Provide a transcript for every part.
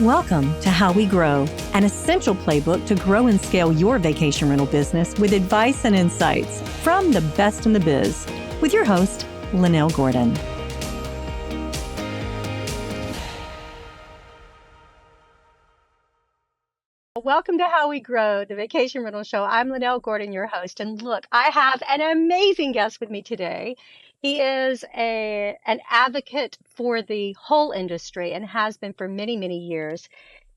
Welcome to How We Grow, an essential playbook to grow and scale your vacation rental business with advice and insights from the best in the biz, with your host, Lynell Gordon. Welcome to How We Grow, the Vacation Rental Show. I'm Lynell Gordon, your host. And look, I have an amazing guest with me today. He is an advocate for the whole industry and has been for many, many years.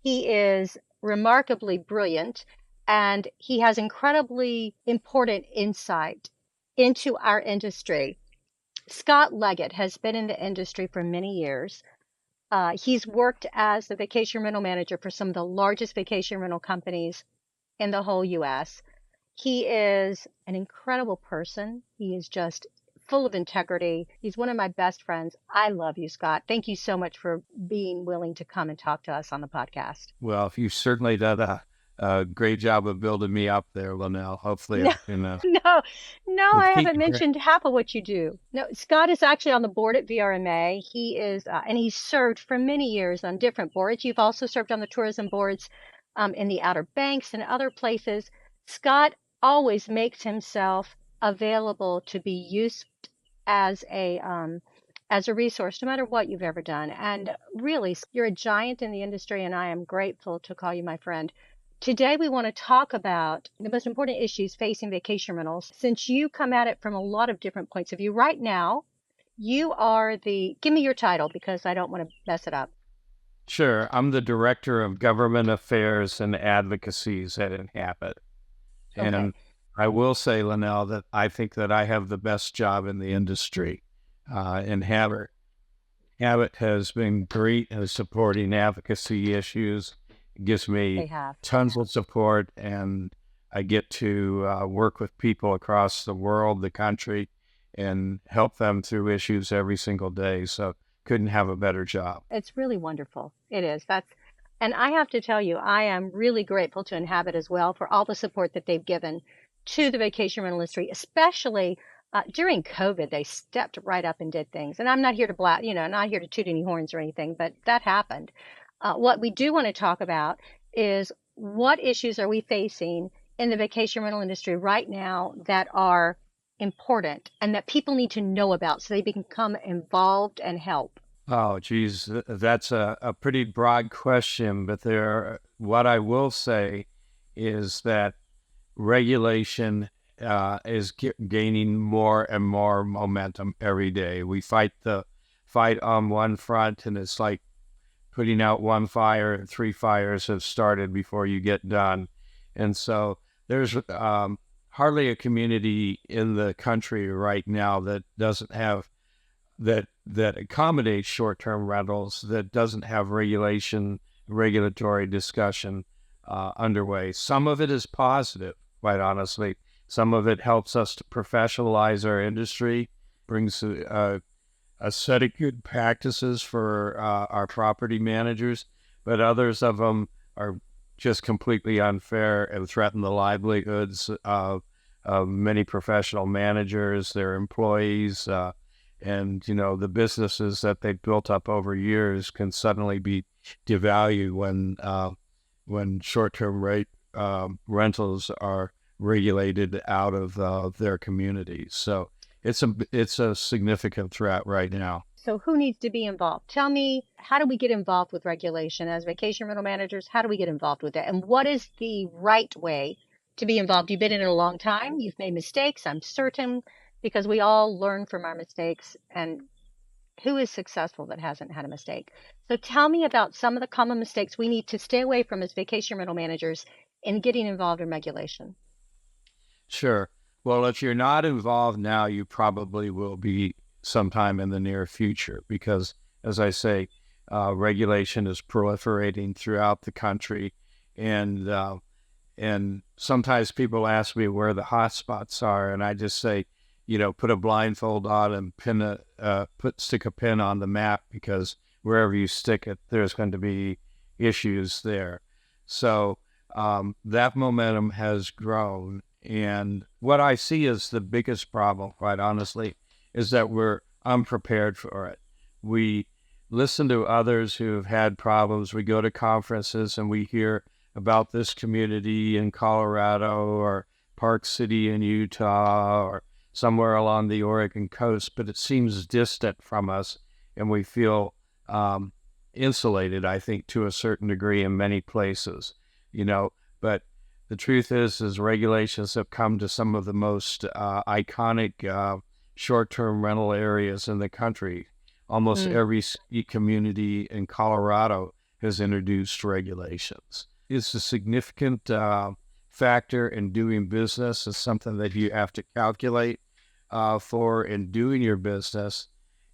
He is remarkably brilliant, and he has incredibly important insight into our industry. Scott Leggat has been in the industry for many years. He's worked as the vacation rental manager for some of the largest vacation rental companies in the whole U.S. He is an incredible person. He is just full of integrity. He's one of my best friends. I love you, Scott. Thank you so much for being willing to come and talk to us on the podcast. Well, you've certainly done a great job of building me up there, Lynell. Hopefully, No, I can. I haven't mentioned half of what you do. No, Scott is actually on the board at VRMA. He is, and he's served for many years on different boards. You've also served on the tourism boards in the Outer Banks and other places. Scott always makes himself available to be used as a resource, no matter what you've ever done. And really, you're a giant in the industry, and I am grateful to call you my friend. Today, we want to talk about the most important issues facing vacation rentals. Since you come at it from a lot of different points of view, right now, you are give me your title because I don't want to mess it up. Sure. I'm the Director of Government Affairs and Advocacies at Inhabit. Okay. And I will say, Lynell, that I think that I have the best job in the industry. Inhabit has been great in supporting advocacy issues. It gives me tons of support, and I get to work with people across the world, the country, and help them through issues every single day. So couldn't have a better job. It's really wonderful. It is. And I have to tell you, I am really grateful to Inhabit as well for all the support that they've given to the vacation rental industry, especially during COVID. They stepped right up and did things. And I'm not here to not here to toot any horns or anything, but that happened. What we do want to talk about is what issues are we facing in the vacation rental industry right now that are important and that people need to know about so they can become involved and help? Oh, geez, that's a pretty broad question, but what I will say is that regulation is gaining more and more momentum every day. We fight the fight on one front, and it's like putting out one fire and three fires have started before you get done. And so there's hardly a community in the country right now that doesn't have that accommodates short-term rentals, that doesn't have regulatory discussion underway. Some of it is positive, quite honestly. Some of it helps us to professionalize our industry, brings a set of good practices for our property managers, but others of them are just completely unfair and threaten the livelihoods of many professional managers, their employees, and the businesses that they've built up over years can suddenly be devalued when short-term rentals are regulated out of their communities. So it's a significant threat right now. So who needs to be involved? Tell me, how do we get involved with regulation as vacation rental managers? How do we get involved with it? And what is the right way to be involved? You've been in it a long time. You've made mistakes, I'm certain, because we all learn from our mistakes. And who is successful that hasn't had a mistake? So tell me about some of the common mistakes we need to stay away from as vacation rental managers in getting involved in regulation. Sure. Well, if you're not involved now, you probably will be sometime in the near future because, as I say, regulation is proliferating throughout the country. And sometimes people ask me where the hot spots are, and I just say, put a blindfold on and stick a pin on the map, because wherever you stick it, there's going to be issues there. So that momentum has grown. And what I see as the biggest problem, quite honestly, is that we're unprepared for it. We listen to others who have had problems. We go to conferences and we hear about this community in Colorado or Park City in Utah or somewhere along the Oregon coast, but it seems distant from us, and we feel insulated, I think, to a certain degree in many places, you know. But the truth is regulations have come to some of the most iconic short-term rental areas in the country. Almost Mm. every ski community in Colorado has introduced regulations. It's a significant factor in doing business. It's something that you have to calculate for in doing your business.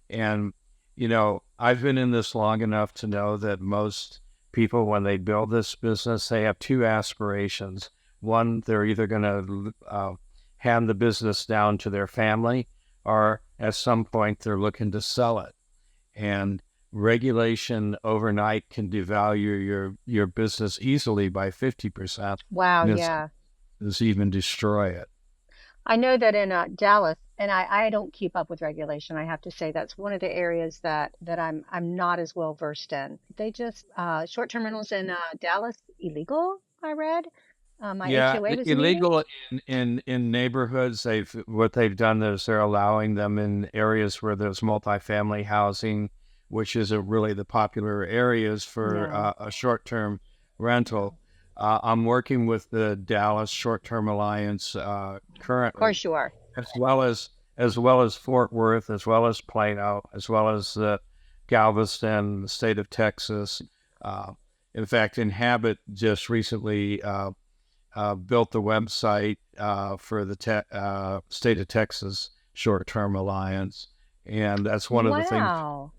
And, you know, I've been in this long enough to know that most people, when they build this business, they have two aspirations. One, they're either going to hand the business down to their family, or at some point they're looking to sell it. And regulation overnight can devalue your business easily by 50%, Wow, and yeah. it's even destroy it. I know that in Dallas, and I don't keep up with regulation. I have to say that's one of the areas that I'm not as well versed in. They just short-term rentals in Dallas illegal, I read. My Yeah, HOA was meeting. illegal in neighborhoods. They've done is they're allowing them in areas where there's multifamily housing, which isn't really the popular areas for No, a short-term rental. I'm working with the Dallas Short-Term Alliance of currently, course you are. as well as Fort Worth, as well as Plano, as well as Galveston, the state of Texas. Uh, in fact, Inhabit just recently built the website for the state of Texas Short-Term Alliance, and that's one of the things. Wow.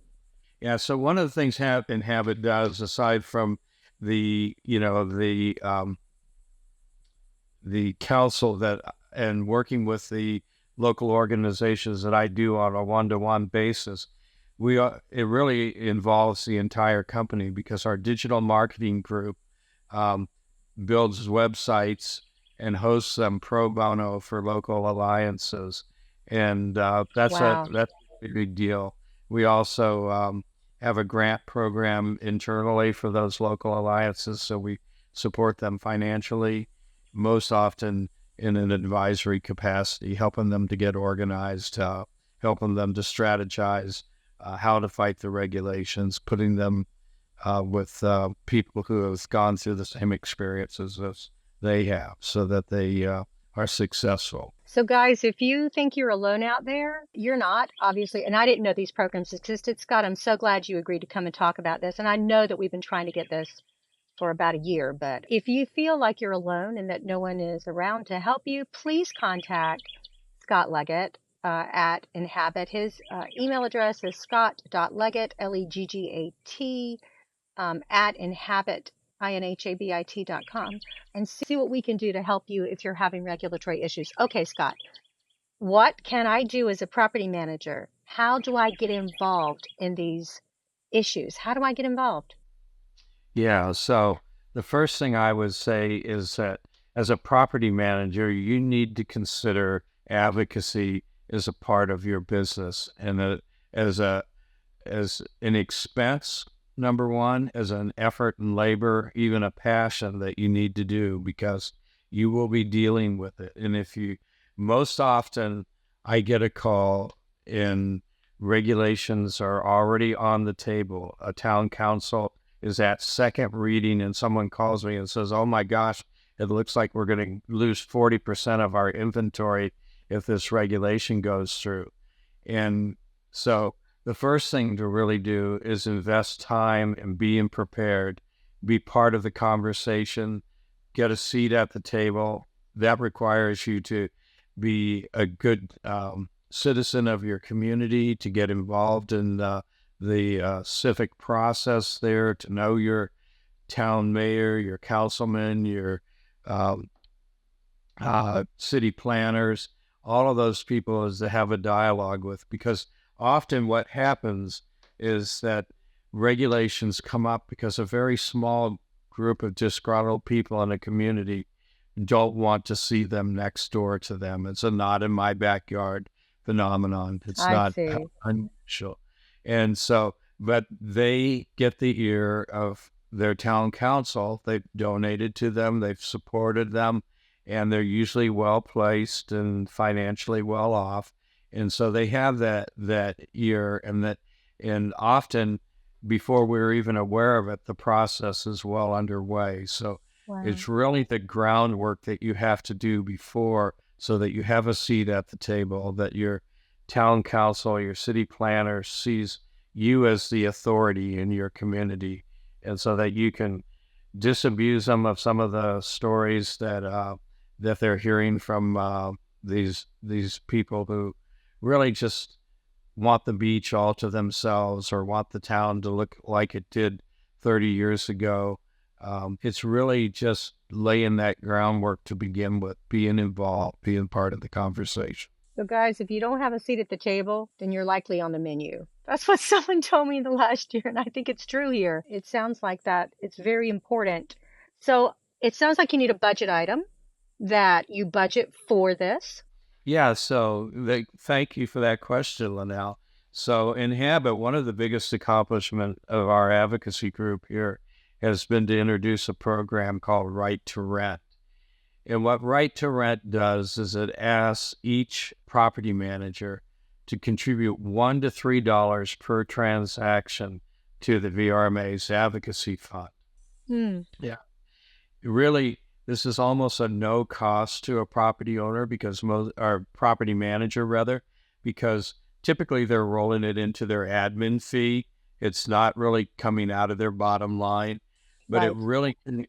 Yeah, so one of the things Inhabit does, aside from the the council that and working with the local organizations that I do on a one-to-one basis, it really involves the entire company because our digital marketing group um, builds websites and hosts them pro bono for local alliances, and Wow. that's a big deal. We also have a grant program internally for those local alliances, so we support them financially, most often in an advisory capacity, helping them to get organized, helping them to strategize how to fight the regulations, putting them with people who have gone through the same experiences as they have so that they are successful. So, guys, if you think you're alone out there, you're not, obviously. And I didn't know these programs existed. Scott, I'm so glad you agreed to come and talk about this. And I know that we've been trying to get this for about a year, but if you feel like you're alone and that no one is around to help you, please contact Scott Leggat at Inhabit. His email address is scott.leggat, Leggat, at Inhabit, inhabit.com, and see what we can do to help you if you're having regulatory issues. Okay, Scott, what can I do as a property manager? How do I get involved in these issues? How do I get involved? Yeah, so the first thing I would say is that as a property manager, you need to consider advocacy as a part of your business and as a as an expense, number one, as an effort and labor, even a passion that you need to do because you will be dealing with it. And if you, most often, I get a call and regulations are already on the table. A town council is at second reading, and someone calls me and says, "Oh my gosh, it looks like we're going to lose 40% of our inventory if this regulation goes through." And so the first thing to really do is invest time in being prepared, be part of the conversation, get a seat at the table. That requires you to be a good citizen of your community, to get involved in the civic process there, to know your town mayor, your councilman, your um, city planners, all of those people is to have a dialogue with, because often what happens is that regulations come up because a very small group of disgruntled people in a community don't want to see them next door to them. It's a not in my backyard phenomenon. It's I not see. unusual. And so but they get the ear of their town council. They've donated to them, they've supported them, and they're usually well placed and financially well off. And so they have that ear, and often before we're even aware of it, the process is well underway. So Wow. it's really the groundwork that you have to do before, so that you have a seat at the table, that your town council, your city planner sees you as the authority in your community, and so that you can disabuse them of some of the stories that they're hearing from these people who really just want the beach all to themselves, or want the town to look like it did 30 years ago. It's really just laying that groundwork to begin with, being involved, being part of the conversation. So, guys, if you don't have a seat at the table, then you're likely on the menu. That's what someone told me in the last year, and I think it's true here. It sounds like that. It's very important. So, it sounds like you need a budget item, that you budget for this. Yeah, so thank you for that question, Lynell. So Inhabit, one of the biggest accomplishments of our advocacy group here has been to introduce a program called Right to Rent. And what Right to Rent does is it asks each property manager to contribute $1 to $3 per transaction to the VRMA's advocacy fund. Hmm. Yeah. Really, this is almost a no cost to a property owner, because or property manager rather, because typically they're rolling it into their admin fee. It's not really coming out of their bottom line, but Right.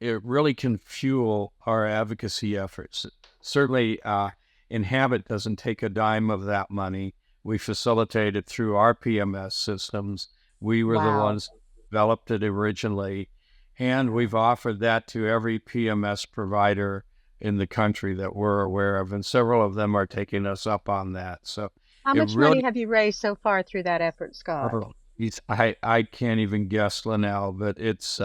it really can fuel our advocacy efforts. Certainly, Inhabit doesn't take a dime of that money. We facilitate it through our PMS systems. We were the Wow. ones who developed it originally, and we've offered that to every PMS provider in the country that we're aware of, and several of them are taking us up on that. So How it much money really, have you raised so far through that effort, Scott? I can't even guess, Lynell, but it's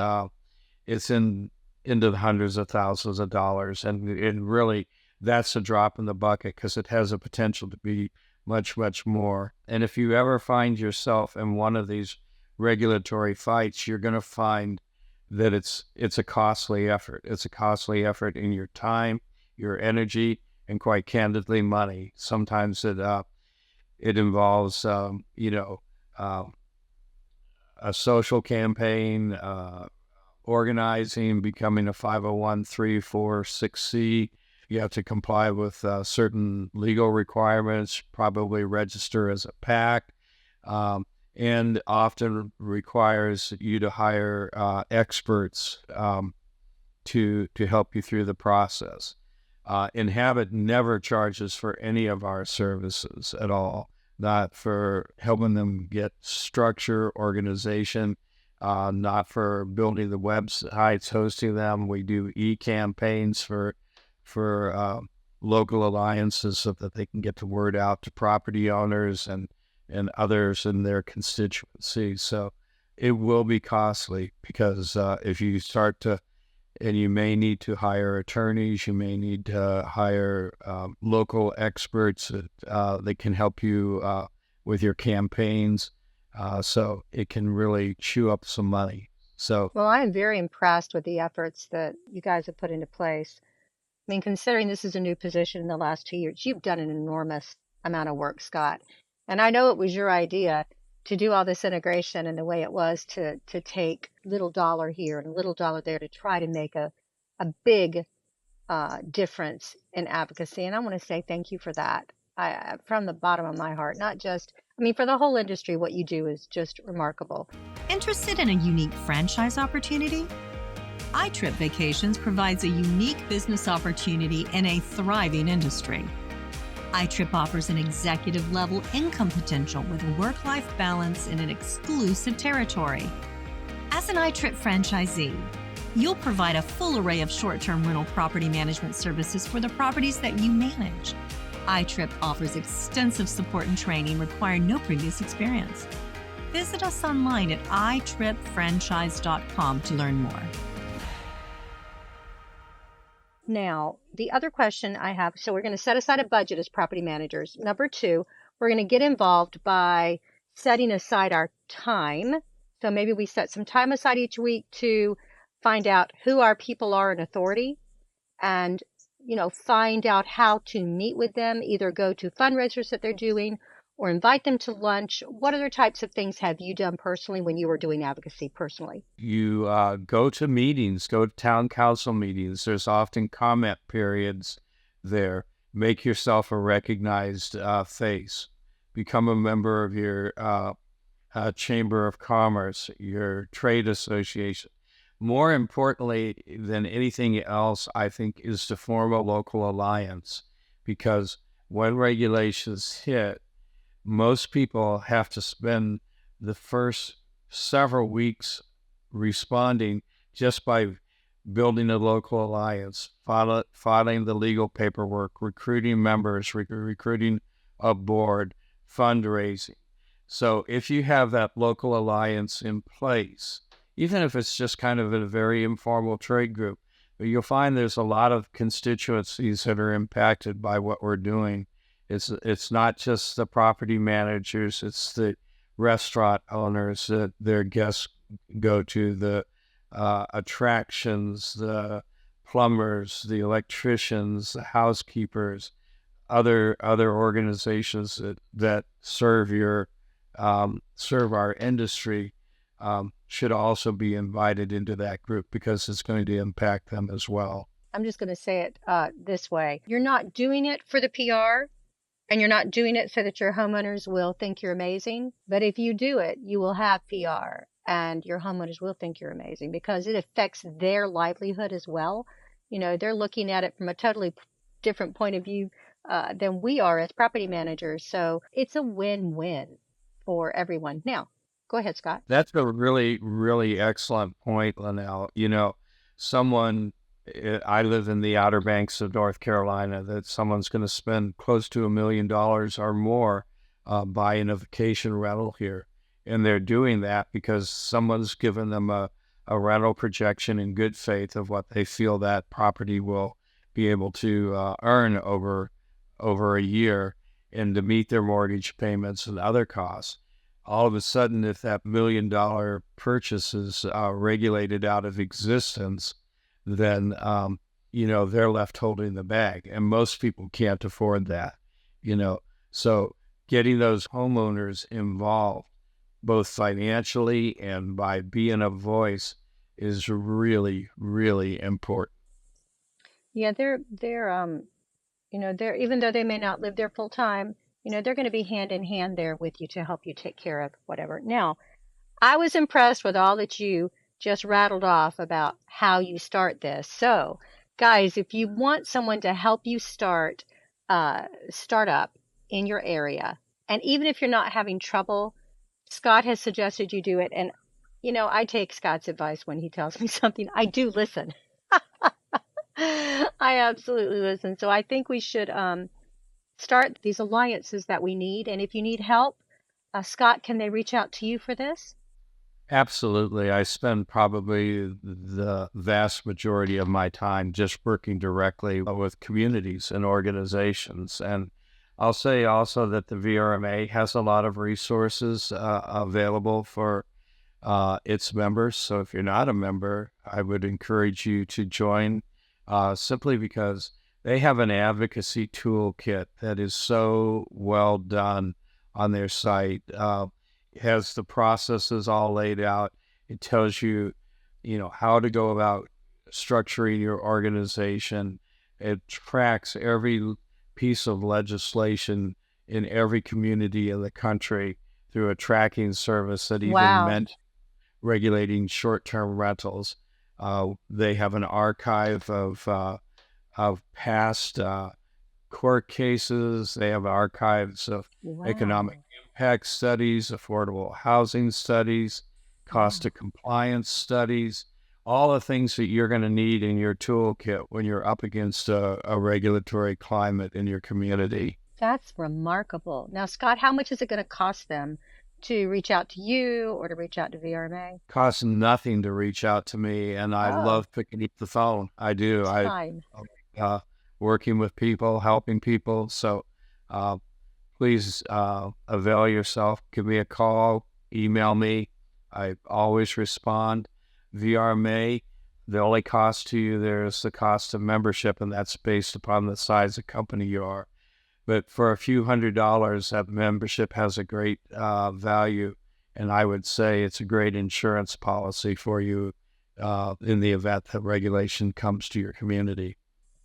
into the hundreds of thousands of dollars, and really that's a drop in the bucket, because it has a potential to be much, much more. And if you ever find yourself in one of these regulatory fights, you're going to find that it's a costly effort. It's a costly effort in your time, your energy, and quite candidly, money. Sometimes it involves uh, a social campaign, organizing, becoming a 501(c)(3)(4)(6)(c). You have to comply with certain legal requirements, probably register as a PAC. And often requires you to hire experts to help you through the process. Inhabit never charges for any of our services at all, not for helping them get structure, organization, not for building the websites, hosting them. We do e-campaigns for local alliances, so that they can get the word out to property owners and others in their constituency. So it will be costly, because if you start to, and you may need to hire attorneys, you may need to hire local experts that can help you with your campaigns. So it can really chew up some money. So Well, I am very impressed with the efforts that you guys have put into place. I mean, considering this is a new position in the last 2 years, you've done an enormous amount of work, Scott. And I know it was your idea to do all this integration, and the way it was to take little dollar here and a little dollar there to try to make a big difference in advocacy. And I want to say thank you for that. From the bottom of my heart, not just, I mean, for the whole industry, what you do is just remarkable. Interested in a unique franchise opportunity? iTrip Vacations provides a unique business opportunity in a thriving industry. iTrip offers an executive-level income potential with work-life balance in an exclusive territory. As an iTrip franchisee, you'll provide a full array of short-term rental property management services for the properties that you manage. iTrip offers extensive support and training requiring no previous experience. Visit us online at itripfranchise.com to learn more. Now, the other question I have, so we're going to set aside a budget as property managers. Number two, we're going to get involved by setting aside our time So maybe we set some time aside each week to find out who our people are in authority and, find out how to meet with them, either go to fundraisers that they're doing or invite them to lunch. What other types of things have you done personally when you were doing advocacy personally? You go to meetings, go to town council meetings. There's often comment periods there. Make yourself a recognized face. Become a member of your Chamber of Commerce, your trade association. More importantly than anything else, I think, is to form a local alliance, because when regulations hit, most people have to spend the first several weeks responding just by building a local alliance, filing the legal paperwork, recruiting members, recruiting a board, fundraising. So if you have that local alliance in place, even if it's just kind of a very informal trade group, but you'll find there's a lot of constituencies that are impacted by what we're doing. It's not just the property managers, it's the restaurant owners that their guests go to, the attractions, the plumbers, the electricians, the housekeepers, other organizations that serve our industry should also be invited into that group, because it's going to impact them as well. I'm just going to say it this way. You're not doing it for the PR, and you're not doing it so that your homeowners will think you're amazing. But if you do it, you will have PR, and your homeowners will think you're amazing, because it affects their livelihood as well. They're looking at it from a totally different point of view than we are as property managers. So it's a win-win for everyone. Now, go ahead, Scott. That's a really, really excellent point, Lynell. I live in the Outer Banks of North Carolina, that someone's going to spend close to $1 million or more buying a vacation rental here. And they're doing that because someone's given them a rental projection in good faith of what they feel that property will be able to earn over a year, and to meet their mortgage payments and other costs. All of a sudden, if that $1 million purchase is regulated out of existence, then they're left holding the bag, and most people can't afford that. So getting those homeowners involved, both financially and by being a voice, is really, really important. Yeah, they're even though they may not live there full time, they're going to be hand in hand there with you to help you take care of whatever. Now, I was impressed with all that you just rattled off about how you start this. So, guys, if you want someone to help you start up in your area, and even if you're not having trouble, Scott has suggested you do it. And, I take Scott's advice when he tells me something. I do listen. I absolutely listen. So I think we should start these alliances that we need. And if you need help, Scott, can they reach out to you for this? Absolutely. I spend probably the vast majority of my time just working directly with communities and organizations. And I'll say also that the VRMA has a lot of resources available for its members. So if you're not a member, I would encourage you to join, simply because they have an advocacy toolkit that is so well done on their site. It has the processes all laid out. It tells you, how to go about structuring your organization. It tracks every piece of legislation in every community in the country through a tracking service that even meant regulating short-term rentals. They have an archive of past court cases. They have archives of economic impact studies, affordable housing studies, cost of compliance studies, all the things that you're going to need in your toolkit when you're up against a regulatory climate in your community. That's remarkable. Now, Scott, how much is it going to cost them to reach out to you or to reach out to VRMA? Costs nothing to reach out to me, and I love picking up the phone. I do. Working with people, helping people. So please avail yourself. Give me a call, email me. I always respond. VRMA, the only cost to you there is the cost of membership, and that's based upon the size of company you are. But for a few $100s, that membership has a great value, and I would say it's a great insurance policy for you in the event that regulation comes to your community.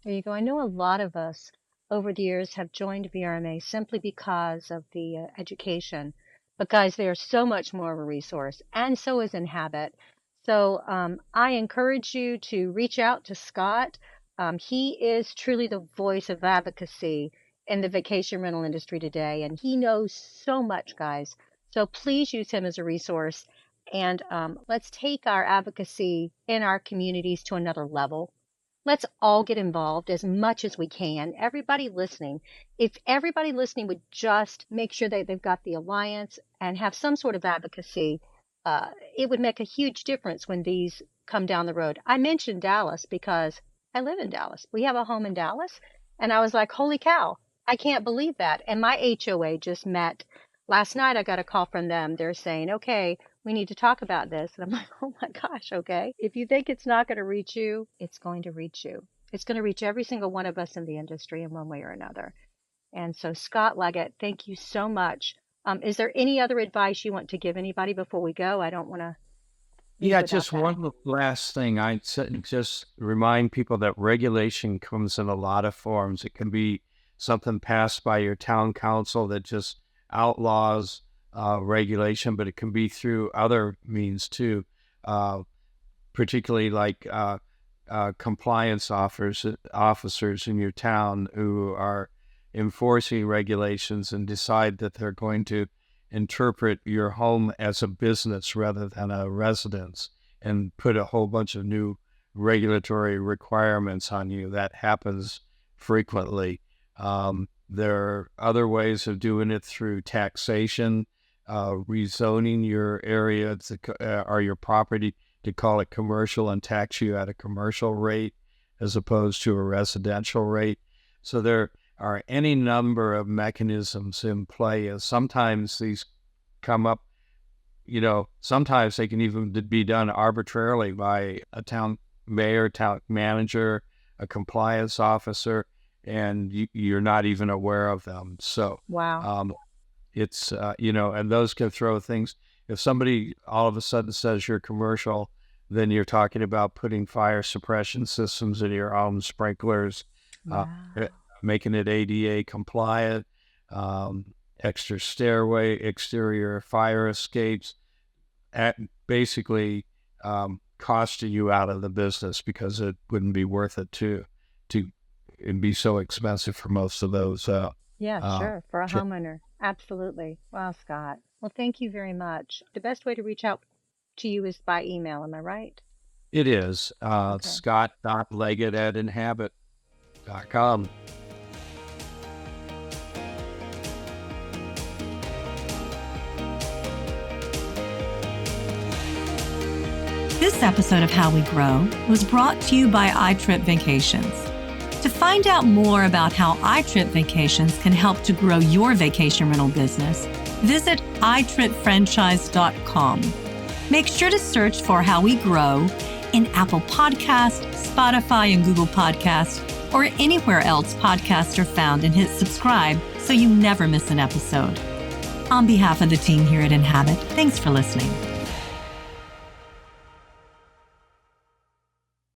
There you go. I know a lot of us over the years have joined VRMA simply because of the education, but guys, they are so much more of a resource, and so is Inhabit. So I encourage you to reach out to Scott. He is truly the voice of advocacy in the vacation rental industry today, and he knows so much, guys. So please use him as a resource, and let's take our advocacy in our communities to another level. Let's all get involved as much as we can. Everybody listening, if everybody listening would just make sure that they've got the alliance and have some sort of advocacy, it would make a huge difference when these come down the road. I mentioned Dallas because I live in Dallas. We have a home in Dallas, and I was like, holy cow, I can't believe that. And my HOA just met. Last night I got a call from them. They're saying, okay, we need to talk about this. And I'm like, oh my gosh, okay. If you think it's not going to reach you, it's going to reach you. It's going to reach every single one of us in the industry in one way or another. And so, Scott Leggat, thank you so much. Is there any other advice you want to give anybody before we go? I don't want to. Yeah, just one last thing. I just remind people that regulation comes in a lot of forms. It can be something passed by your town council that just outlaws regulation, but it can be through other means too, particularly like compliance officers in your town who are enforcing regulations and decide that they're going to interpret your home as a business rather than a residence and put a whole bunch of new regulatory requirements on you. That happens frequently. There are other ways of doing it through taxation, rezoning your area or your property to call it commercial and tax you at a commercial rate as opposed to a residential rate. So there are any number of mechanisms in play, and sometimes these come up, sometimes they can even be done arbitrarily by a town mayor, town manager, a compliance officer, and you're not even aware of them. So, wow. It's, and those can throw things. If somebody all of a sudden says you're commercial, then you're talking about putting fire suppression systems in your home, sprinklers, Wow. making it ADA compliant, extra stairway, exterior fire escapes, basically costing you out of the business because it wouldn't be worth it to it'd be so expensive for most of those. Yeah, sure. For a homeowner. Absolutely. Wow, Scott. Well, thank you very much. The best way to reach out to you is by email. Am I right? It is Scott.Leggat@Inhabit.com. This episode of How We Grow was brought to you by iTrip Vacations. To find out more about how iTrip Vacations can help to grow your vacation rental business, visit iTripFranchise.com. Make sure to search for How We Grow in Apple Podcasts, Spotify, and Google Podcasts, or anywhere else podcasts are found, and hit subscribe so you never miss an episode. On behalf of the team here at Inhabit, thanks for listening.